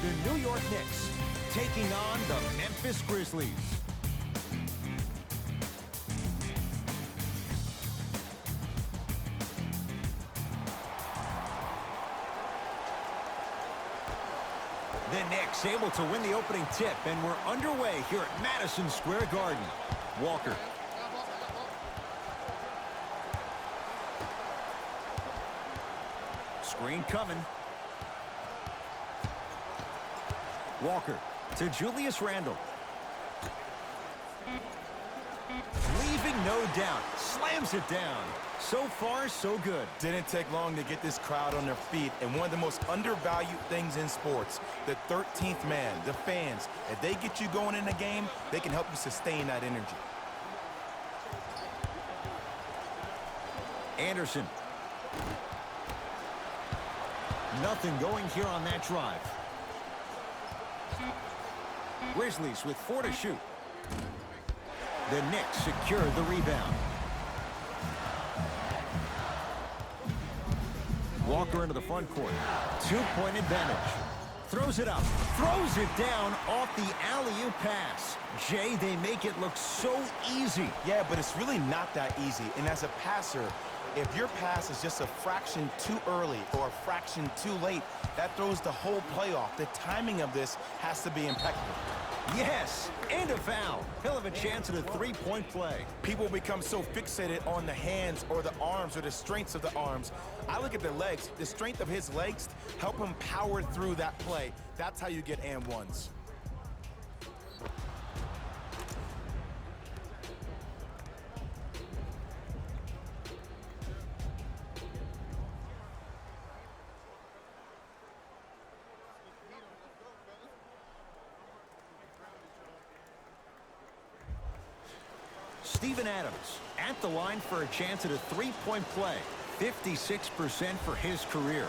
the New York Knicks taking on the Memphis Grizzlies. The Knicks able to win the opening tip, and we're underway here at Madison Square Garden. Walker. Screen coming. Walker to Julius Randle. Leaving no doubt. Slams it down. So far, so good. Didn't take long to get this crowd on their feet, and one of the most undervalued things in sports, the 13th man, the fans. If they get you going in the game, they can help you sustain that energy. Anderson. Nothing going here on that drive. Grizzlies with 4 to shoot. The Knicks secure the rebound. Walker into the front court. 2-point advantage. Throws it up. Throws it down off the alley-oop pass. Jay, they make it look so easy. Yeah, but it's really not that easy. And as a passer, if your pass is just a fraction too early or a fraction too late, that throws the whole play off. The timing of this has to be impeccable. Yes, and a foul. He'll have a chance at a 3-point play. People become so fixated on the hands or the arms or the strengths of the arms. I look at the legs. The strength of his legs help him power through that play. That's how you get and ones. Steven Adams at the line for a chance at a 3-point play. 56% for his career.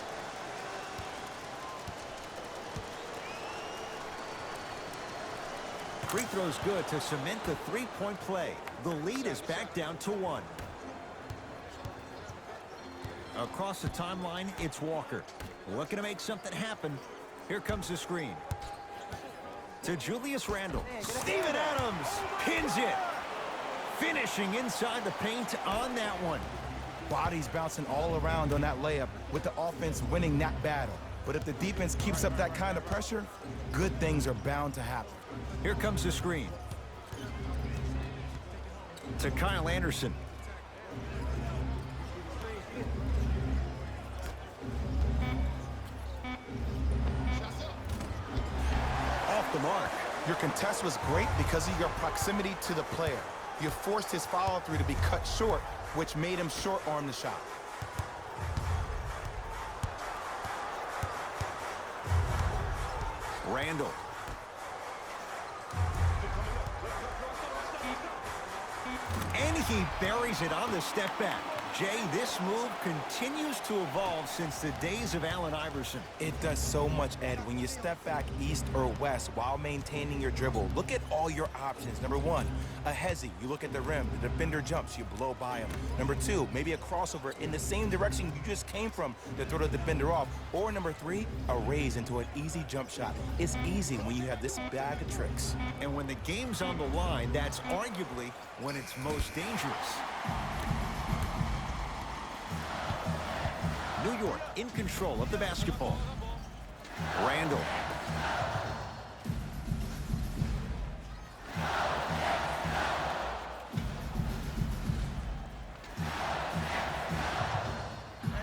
Free throw's good to cement the 3-point play. The lead is back down to 1. Across the timeline, it's Walker. Looking to make something happen. Here comes the screen. To Julius Randle. Steven Adams pins it. Finishing inside the paint on that one. Bodies bouncing all around on that layup with the offense winning that battle. But if the defense keeps up that kind of pressure, good things are bound to happen. Here comes the screen. To Kyle Anderson. Off the mark. Your contest was great because of your proximity to the player. You forced his follow-through to be cut short, which made him short-arm the shot. Randle. And he buries it on the step back. Jay, this move continues to evolve since the days of Allen Iverson. It does so much, Ed, when you step back east or west while maintaining your dribble. Look at all your options. Number 1, a hezzy. You look at the rim. The defender jumps. You blow by him. Number 2, maybe a crossover in the same direction you just came from to throw the defender off. Or number 3, a raise into an easy jump shot. It's easy when you have this bag of tricks. And when the game's on the line, that's arguably when it's most dangerous. New York in control of the basketball. Randle.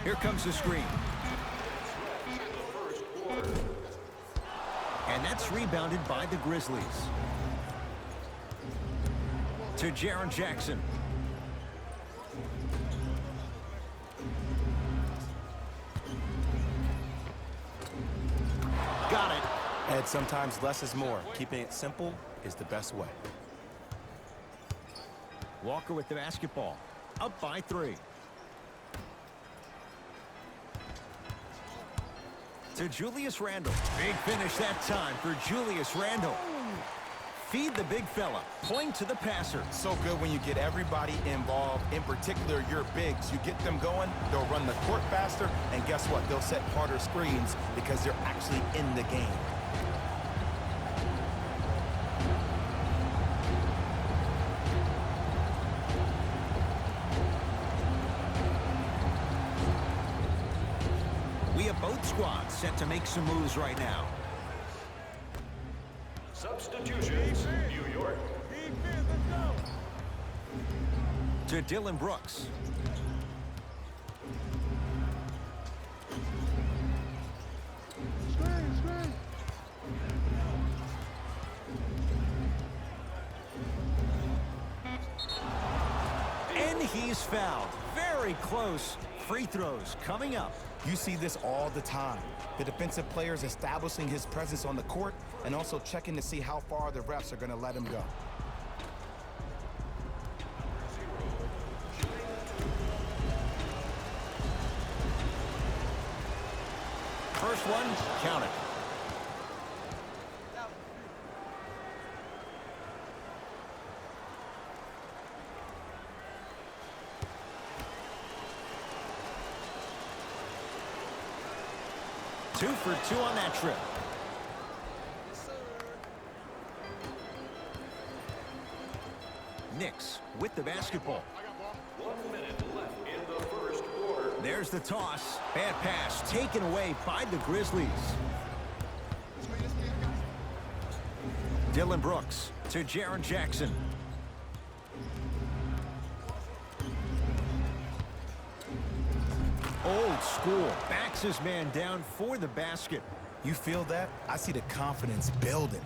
Here comes the screen. And that's rebounded by the Grizzlies. To Jaren Jackson. Got it. Ed, sometimes less is more. Keeping it simple is the best way. Walker with the basketball. Up by 3. To Julius Randle. Big finish that time for Julius Randle. Feed the big fella. Point to the passer. So good when you get everybody involved, in particular your bigs. You get them going, they'll run the court faster, and guess what? They'll set harder screens because they're actually in the game. squad set to make some moves right now. Substitutions, New York. To Dillon Brooks. And he's fouled. Very close. Free throws coming up. You see this all the time. The defensive players establishing his presence on the court and also checking to see how far the refs are going to let him go. First one, count it. Two for two on that trip. Knicks with the basketball. 1 minute left in the first quarter. There's the toss. Bad pass taken away by the Grizzlies. Dillon Brooks to Jaren Jackson. Old school. Backs his man down for the basket. You feel that? I see the confidence building.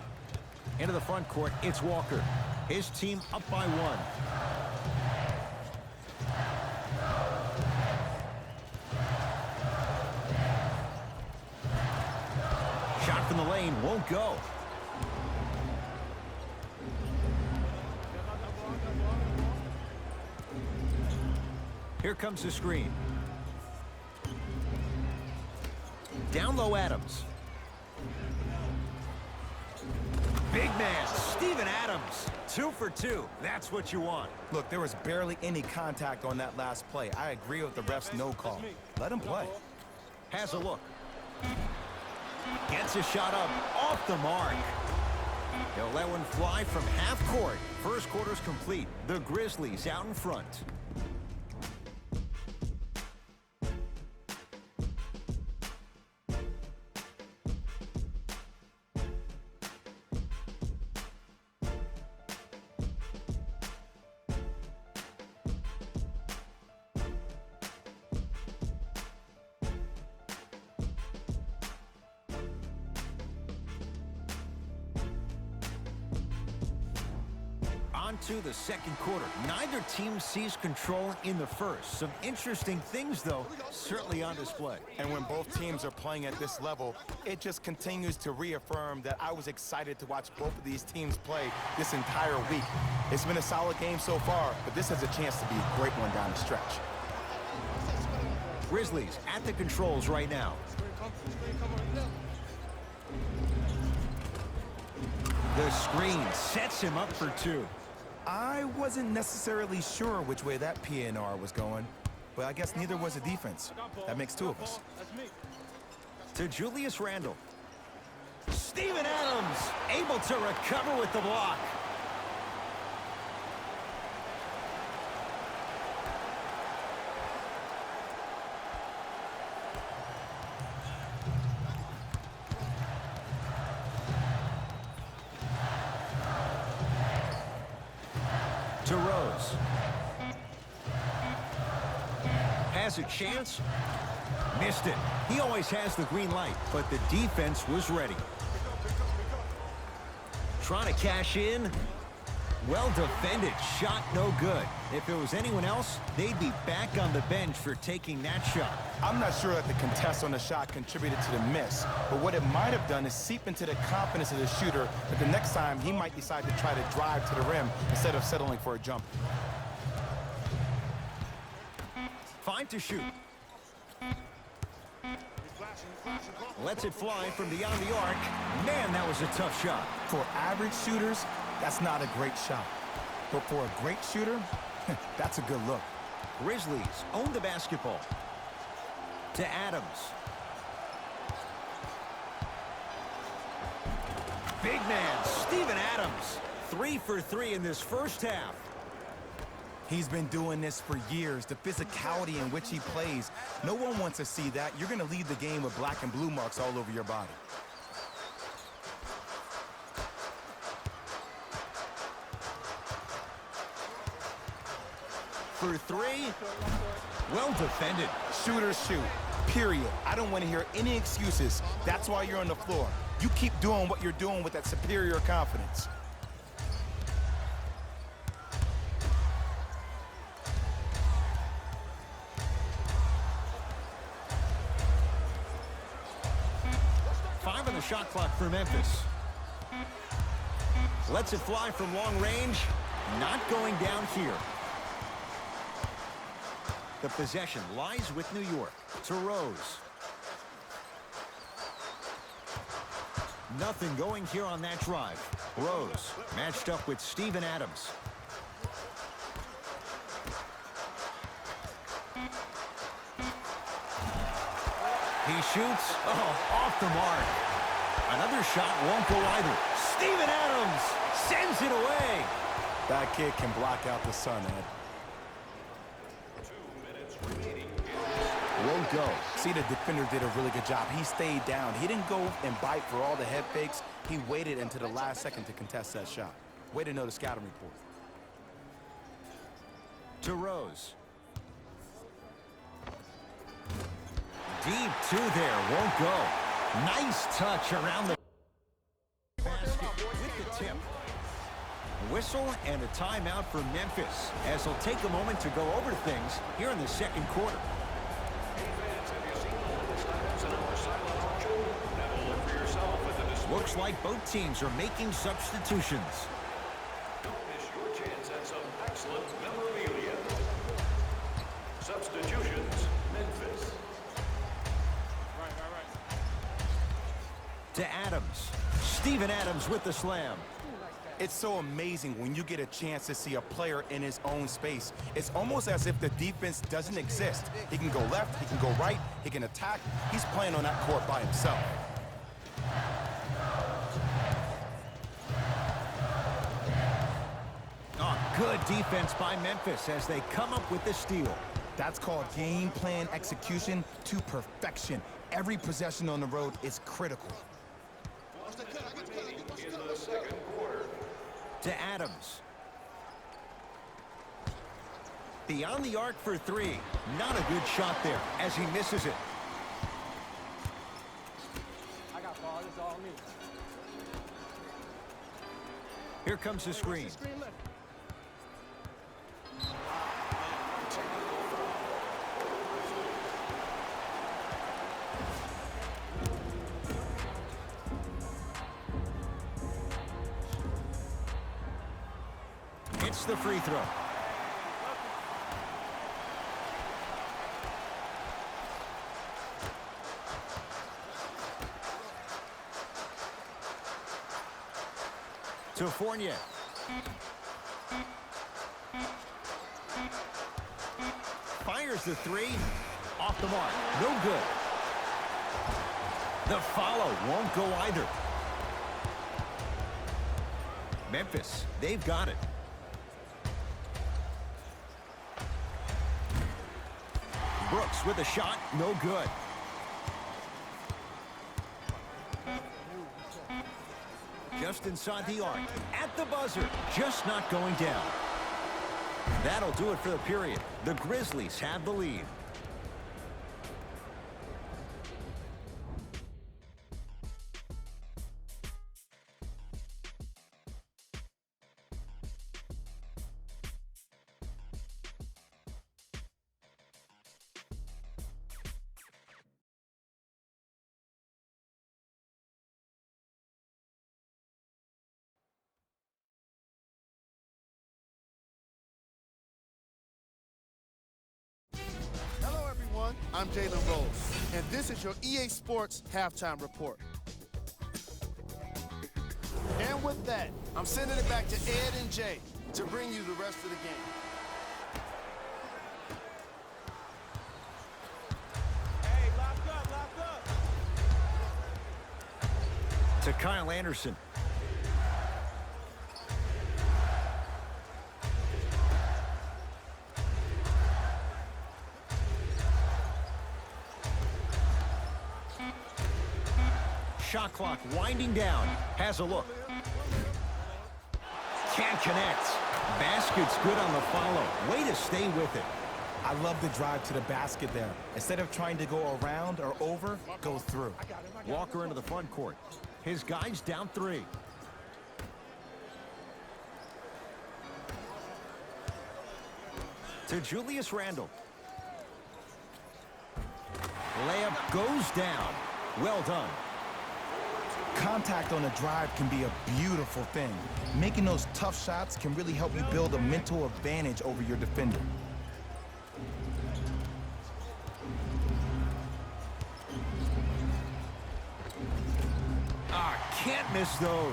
Into the front court, it's Walker. His team up by one. Shot from the lane won't go. Here comes the screen. Down low, Adams. Big man, Steven Adams. 2 for 2. That's what you want. Look, there was barely any contact on that last play. I agree with the ref's no call. Let him play. Has a look. Gets a shot up off the mark. He'll let one fly from half court. First quarter's complete. The Grizzlies out in front. On to the second quarter. Neither team sees control in the first. Some interesting things, though, certainly on display. And when both teams are playing at this level, it just continues to reaffirm that I was excited to watch both of these teams play this entire week. It's been a solid game so far, but this has a chance to be a great one down the stretch. Grizzlies at the controls right now. The screen sets him up for two. I wasn't necessarily sure which way that PNR was going, but I guess neither was the defense. That makes two of us. To Julius Randle. Steven Adams able to recover with the block. To Rose. Has a chance. Missed it. He always has the green light, but the defense was ready. Trying to cash in. Well defended. Shot no good. If it was anyone else, they'd be back on the bench for taking that shot. I'm not sure that the contest on the shot contributed to the miss, but what it might have done is seep into the confidence of the shooter that the next time he might decide to try to drive to the rim instead of settling for a jump. 5 to shoot. Lets it fly from beyond the arc. Man, that was a tough shot. For average shooters, that's not a great shot. But for a great shooter, that's a good look. Grizzlies own the basketball. To Adams. Big man, Steven Adams. 3 for 3 in this first half. He's been doing this for years. The physicality in which he plays, no one wants to see that. You're going to leave the game with black and blue marks all over your body. For three. Well defended. Shooters shoot, period. I don't want to hear any excuses. That's why you're on the floor. You keep doing what you're doing with that superior confidence. Five on the shot clock for Memphis. Lets it fly from long range. Not going down here. The possession lies with New York. To Rose. Nothing going here on that drive. Rose matched up with Steven Adams. He shoots. Oh, off the mark. Another shot won't go either. Steven Adams sends it away. That kid can block out the sun, Ed. Won't go. See, the defender did a really good job. He stayed down. He didn't go and bite for all the head fakes. He waited until the last second to contest that shot. Way to know the scouting report. To Rose. Deep two there. Won't go. Nice touch around the basket with the tip. Whistle and a timeout for Memphis as they'll take a moment to go over things here in the second quarter. Looks like both teams are making substitutions. Don't miss your chance at some excellent memorabilia. Substitutions, Memphis. To Adams. Steven Adams with the slam. It's so amazing when you get a chance to see a player in his own space. It's almost as if the defense doesn't exist. He can go left, he can go right, he can attack. He's playing on that court by himself. Oh, good defense by Memphis as they come up with the steal. That's called game plan execution to perfection. Every possession on the road is critical. In the second quarter. To Adams. Beyond the arc for three. Not a good shot there as he misses it. I got ball. It's all me. Here comes the screen. It's the free throw. To Fournier. Fires the three. Off the mark. No good. The follow won't go either. Memphis, they've got it. Brooks with a shot, no good. Just inside the arc, at the buzzer, just not going down. That'll do it for the period. The Grizzlies have the lead. Hello, everyone. I'm Jalen Rose, and this is your EA Sports Halftime Report. And with that, I'm sending it back to Ed and Jay to bring you the rest of the game. Hey, lock up, lock up. To Kyle Anderson. Shot clock winding down. Has a look. Can't connect. Basket's good on the follow. Way to stay with it. I love the drive to the basket there. Instead of trying to go around or over, go through. Walker into the front court. His guy's down 3. To Julius Randle. Layup goes down. Well done. Contact on a drive can be a beautiful thing. Making those tough shots can really help you build a mental advantage over your defender. Can't miss those.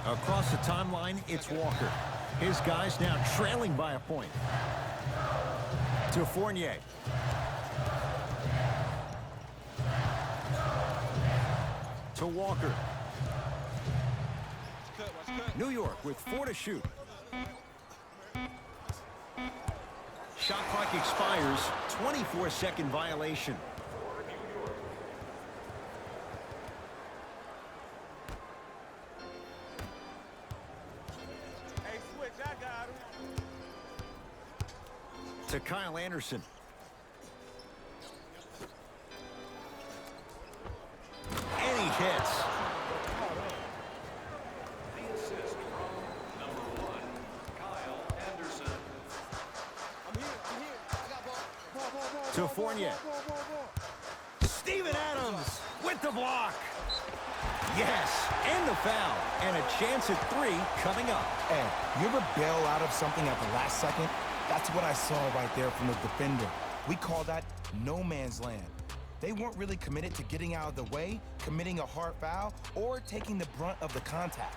Across the timeline, it's Walker. His guy's now trailing by a point. To Fournier. To Walker. New York with 4 to shoot. Shot clock expires. 24-second violation. Hey, switch, I got him. To Kyle Anderson. And he hits. The assist from number 1, Kyle Anderson. I'm here. I got ball. To Fournier. Steven Adams with the block. Yes, and the foul. And a chance at 3 coming up. Ed, you ever bail out of something at the last second? That's what I saw right there from the defender. We call that no man's land. They weren't really committed to getting out of the way, committing a hard foul, or taking the brunt of the contact.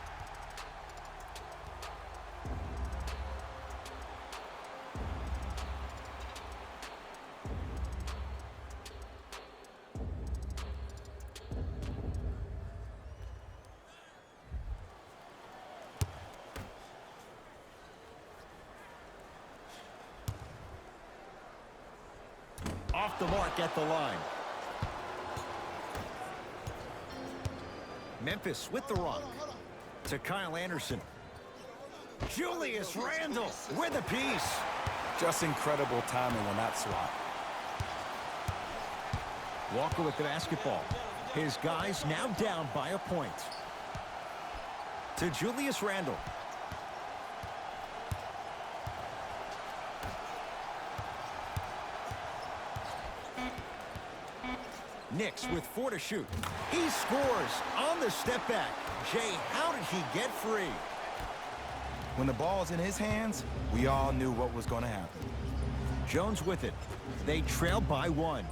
Off the mark at the line. Memphis with the rock. To Kyle Anderson. Julius Randle with a piece. Just incredible timing on that swat. Walker with the basketball. His guy's now down by a point. To Julius Randle. Knicks with 4 to shoot. He scores on the step back. Jay, how did he get free? When the ball's in his hands, we all knew what was going to happen. Jones with it. They trail by 1.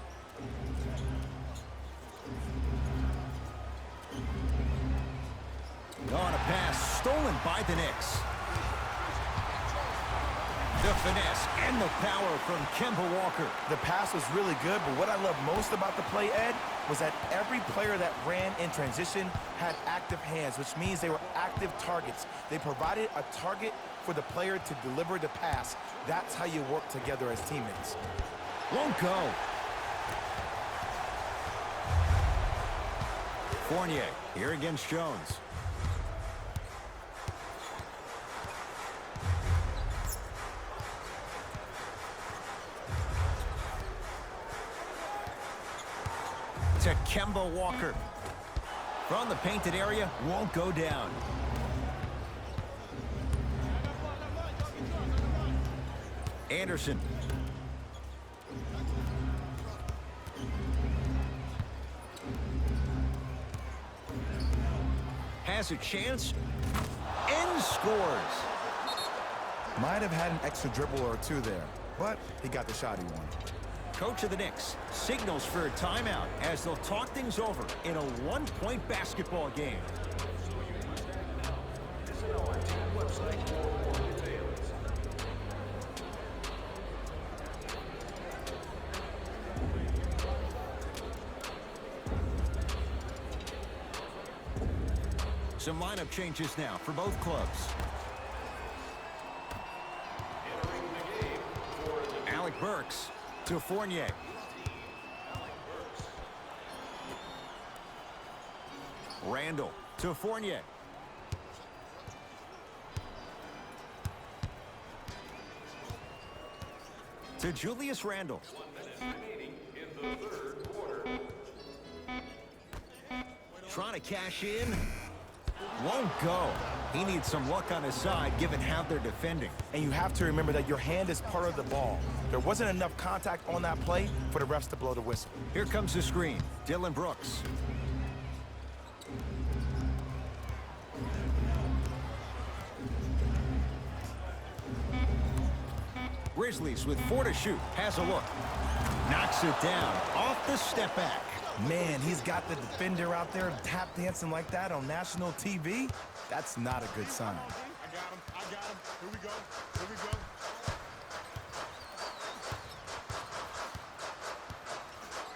On a pass stolen by the Knicks. The finesse and the power from Kemba Walker. The pass was really good, but what I love most about the play, Ed, was that every player that ran in transition had active hands, which means they were active targets. They provided a target for the player to deliver the pass. That's how you work together as teammates. Won't go. Fournier here against Jones. To Kemba Walker. From the painted area, won't go down. Anderson. Has a chance and scores. Might have had an extra dribble or 2 there, but he got the shot he wanted. Coach of the Knicks signals for a timeout as they'll talk things over in a 1-point basketball game. Visit our team website for more details. Some lineup changes now for both clubs. Entering the game for the Alec Burks to Fournier. Randall to Fournier. To Julius Randle. 1 minute remaining in the third quarter. Trying to cash in. Won't go. He needs some luck on his side given how they're defending. And you have to remember that your hand is part of the ball. There wasn't enough contact on that play for the refs to blow the whistle. Here comes the screen. Dylan Brooks. Grizzlies with 4 to shoot. Has a look. Knocks it down. Off the step back. Man, he's got the defender out there tap dancing like that on national TV. That's not a good sign. I got him. I got him. Here we go. Here we go.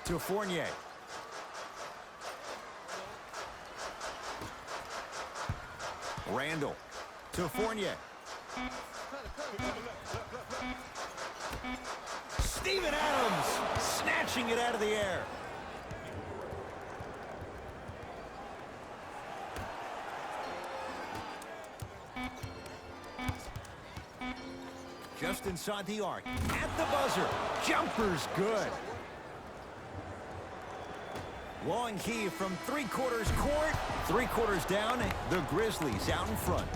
To Fournier. Randall to Fournier. Steven Adams snatching it out of the air. Just inside the arc. At the buzzer. Jumper's good. Long heave from 3/4 court. 3/4 down. The Grizzlies out in front.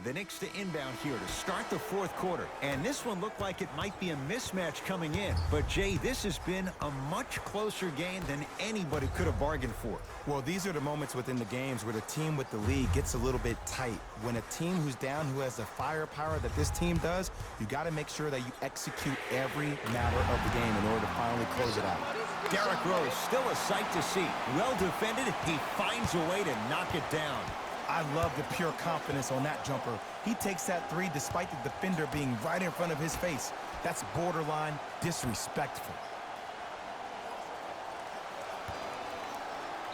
The Knicks to inbound here to start the fourth quarter. And this one looked like it might be a mismatch coming in. But, Jay, this has been a much closer game than anybody could have bargained for. Well, these are the moments within the games where the team with the lead gets a little bit tight. When a team who's down, who has the firepower that this team does, you got to make sure that you execute every matter of the game in order to finally close it out. Derrick Rose, still a sight to see. Well defended. He finds a way to knock it down. I love the pure confidence on that jumper. He takes that three despite the defender being right in front of his face. That's borderline disrespectful.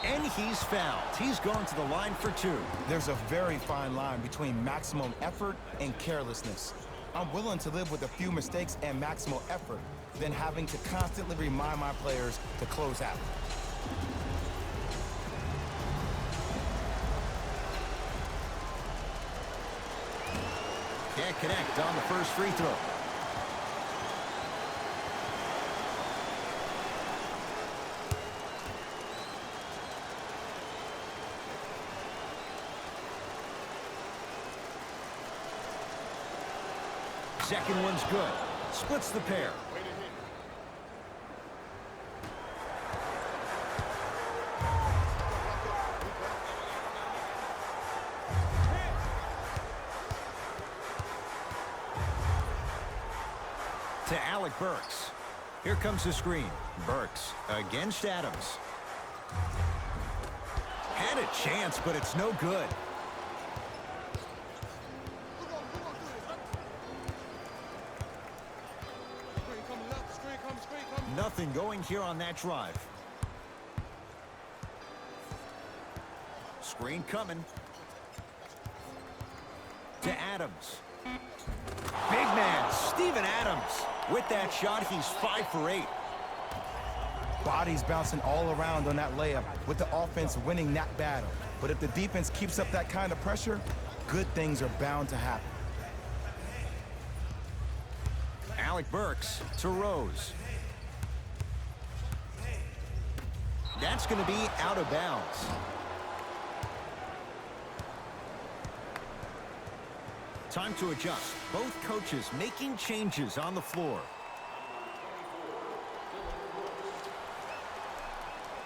And he's fouled. He's going to the line for 2. There's a very fine line between maximum effort and carelessness. I'm willing to live with a few mistakes and maximal effort than having to constantly remind my players to close out. Can't connect on the first free throw. Second one's good. Splits the pair. To Alec Burks. Here comes the screen. Burks against Adams. Had a chance, but it's no good. Nothing going here on that drive. Screen coming. To Adams. Big man, Steven Adams. With that shot, he's 5 for 8. Bodies bouncing all around on that layup with the offense winning that battle. But if the defense keeps up that kind of pressure, good things are bound to happen. Alec Burks to Rose. That's going to be out of bounds. Time to adjust. Both coaches making changes on the floor.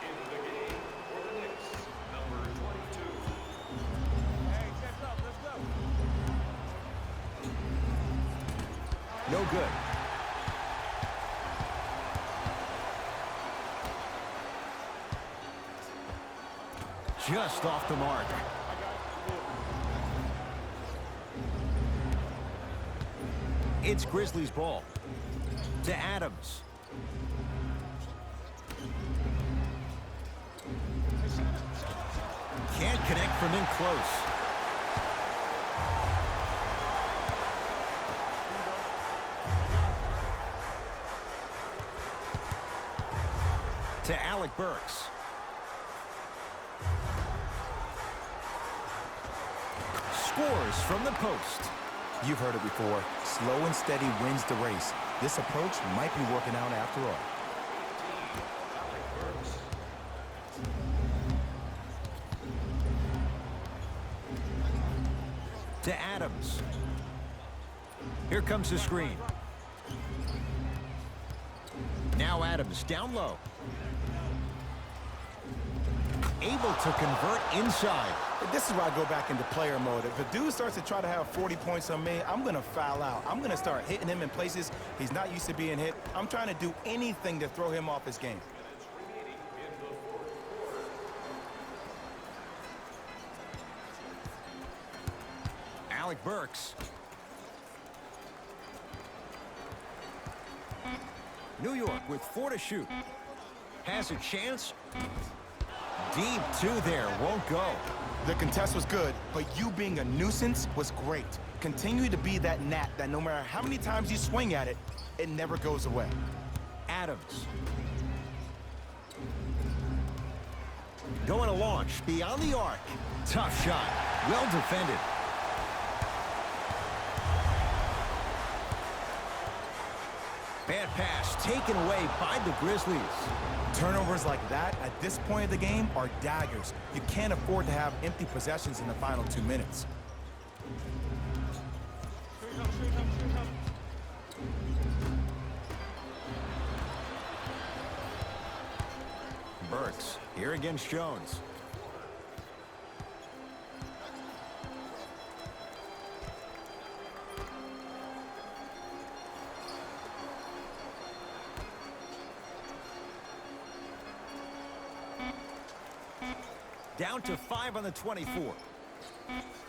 Into the game for the Knicks, number 22. Hey, check up. Let's go. No good. Just off the mark. It's Grizzlies ball. To Adams. Can't connect from in close. To Alec Burks. Scores from the post. You've heard it before. Slow and steady wins the race. This approach might be working out after all. To Adams. Here comes the screen. Now Adams down low. Able to convert inside. This is where I go back into player mode. If a dude starts to try to have 40 points on me, I'm going to foul out. I'm going to start hitting him in places he's not used to being hit. I'm trying to do anything to throw him off his game. Alec Burks. New York with 4 to shoot. Has a chance. Deep 2 there. Won't go. The contest was good, but you being a nuisance was great. Continue to be that gnat that no matter how many times you swing at it, it never goes away. Adams. Going to launch beyond the arc. Tough shot. Well defended. Bad pass taken away by the Grizzlies. Turnovers like that at this point of the game are daggers. You can't afford to have empty possessions in the final 2 minutes. Burks here against Jones. Down to 5 on the 24.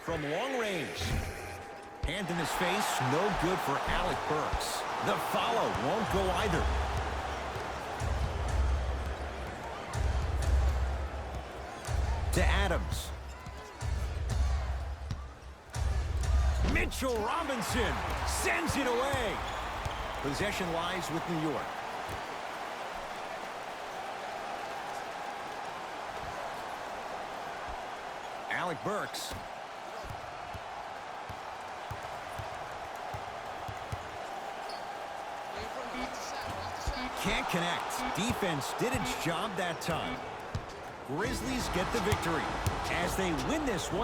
From long range. Hand in his face, no good for Alec Burks. The follow won't go either. To Adams. Mitchell Robinson sends it away. Possession lies with New York. Alec Burks. Can't connect. Defense did its job that time. Grizzlies get the victory as they win this one.